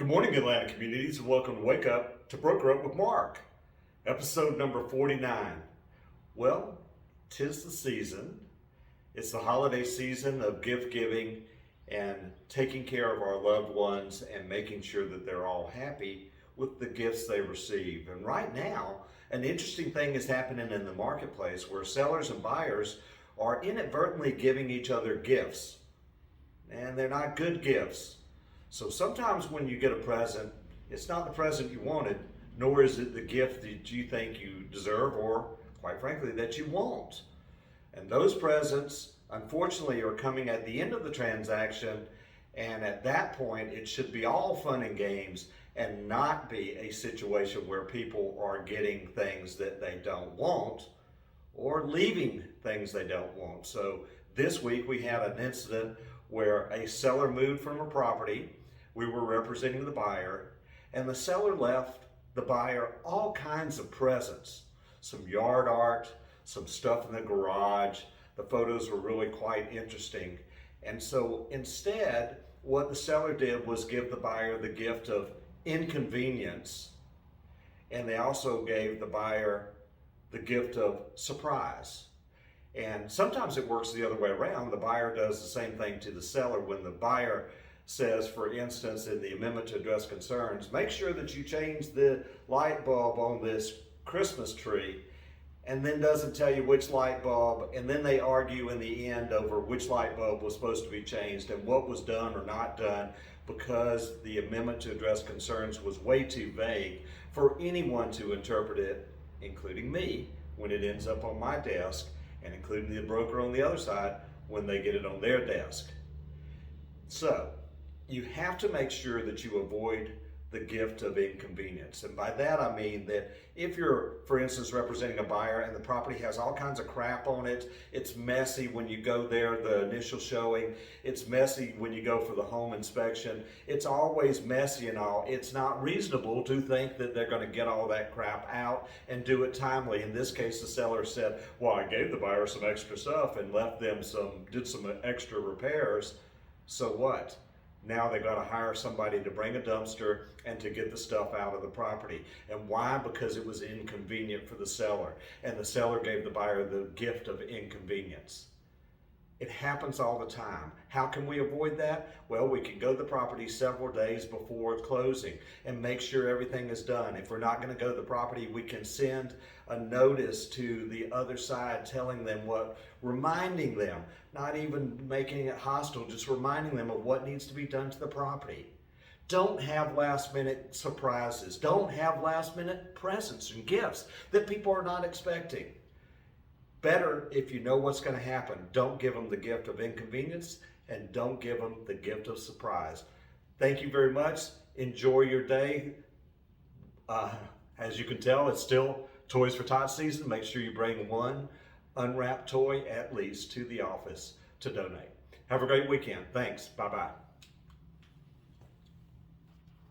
Good morning, Atlanta communities, and welcome to Wake Up to Broker Up with Mark, episode number 49. Well, 'tis the season. It's the holiday season of gift giving and taking care of our loved ones and making sure that they're all happy with the gifts they receive. And right now, an interesting thing is happening in the marketplace where sellers and buyers are inadvertently giving each other gifts, and they're not good gifts. So sometimes when you get a present, it's not the present you wanted, nor is it the gift that you think you deserve or, quite frankly, that you want. And those presents, unfortunately, are coming at the end of the transaction, and at that point, it should be all fun and games and not be a situation where people are getting things that they don't want or leaving things they don't want. So this week we had an incident where a seller moved from a property. We were representing the buyer, and the seller left the buyer all kinds of presents, some yard art, some stuff in the garage. The photos were really quite interesting. And so instead, what the seller did was give the buyer the gift of inconvenience, and they also gave the buyer the gift of surprise. And sometimes it works the other way around. The buyer does the same thing to the seller. When the buyer says, for instance, in the amendment to address concerns, make sure that you change the light bulb on this Christmas tree, and then doesn't tell you which light bulb, and then they argue in the end over which light bulb was supposed to be changed and what was done or not done, because the amendment to address concerns was way too vague for anyone to interpret it, including me, when it ends up on my desk, and including the broker on the other side when they get it on their desk. So you have to make sure that you avoid the gift of inconvenience. And by that I mean that if you're, for instance, representing a buyer and the property has all kinds of crap on it, it's messy when you go there, the initial showing, it's messy when you go for the home inspection, it's always messy and all, it's not reasonable to think that they're going to get all that crap out and do it timely. In this case, the seller said, well, I gave the buyer some extra stuff and left them did some extra repairs. So what? Now they've got to hire somebody to bring a dumpster and to get the stuff out of the property. And why? Because it was inconvenient for the seller. And the seller gave the buyer the gift of inconvenience. It happens all the time. How can we avoid that? Well, we can go to the property several days before closing and make sure everything is done. If we're not going to go to the property, we can send a notice to the other side telling them reminding them, not even making it hostile, just reminding them of what needs to be done to the property. Don't have last minute surprises. Don't have last minute presents and gifts that people are not expecting. Better, if you know what's going to happen, don't give them the gift of inconvenience and don't give them the gift of surprise. Thank you very much. Enjoy your day. As you can tell, it's still Toys for Tots season. Make sure you bring one unwrapped toy at least to the office to donate. Have a great weekend. Thanks. Bye-bye.